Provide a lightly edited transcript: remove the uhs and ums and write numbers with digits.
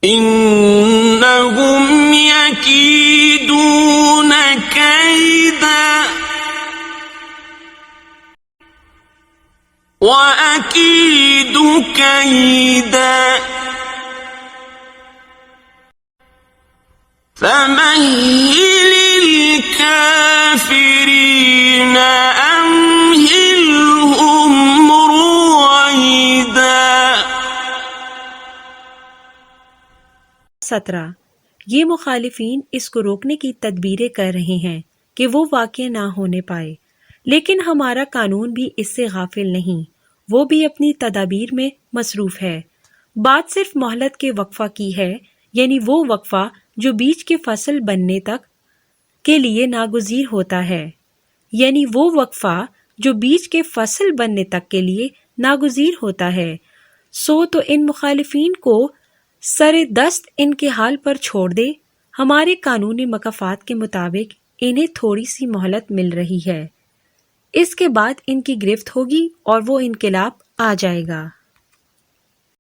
इन्नहुम यकीदून कैदा व अकीदु कैदा फमहिलिल काफिरीन अमहिलहुम रुवैदा। 17 ये मुखालिफीन इसको रोकने की तदबीरें कर रहे हैं कि वो वाक़या ना होने पाए, लेकिन हमारा कानून भी इससे गाफिल नहीं, वो भी अपनी तदाबीर में मसरूफ है। बात सिर्फ मोहलत के वक्फा की है, यानी वो वक्फा जो बीज के फसल बनने तक के लिए नागुज़ीर होता है, यानी वो वक्फा जो बीज के फसल बनने तक के लिए नागुज़ीर होता है। सो तो इन मुखालिफीन को सरे दस्त इनके हाल पर छोड़ दे। हमारे कानूनी मकाफात के मुताबिक इन्हें थोड़ी सी मोहलत मिल रही है, इसके बाद इनकी गिरफ्त होगी और वो इनकलाब आ जाएगा।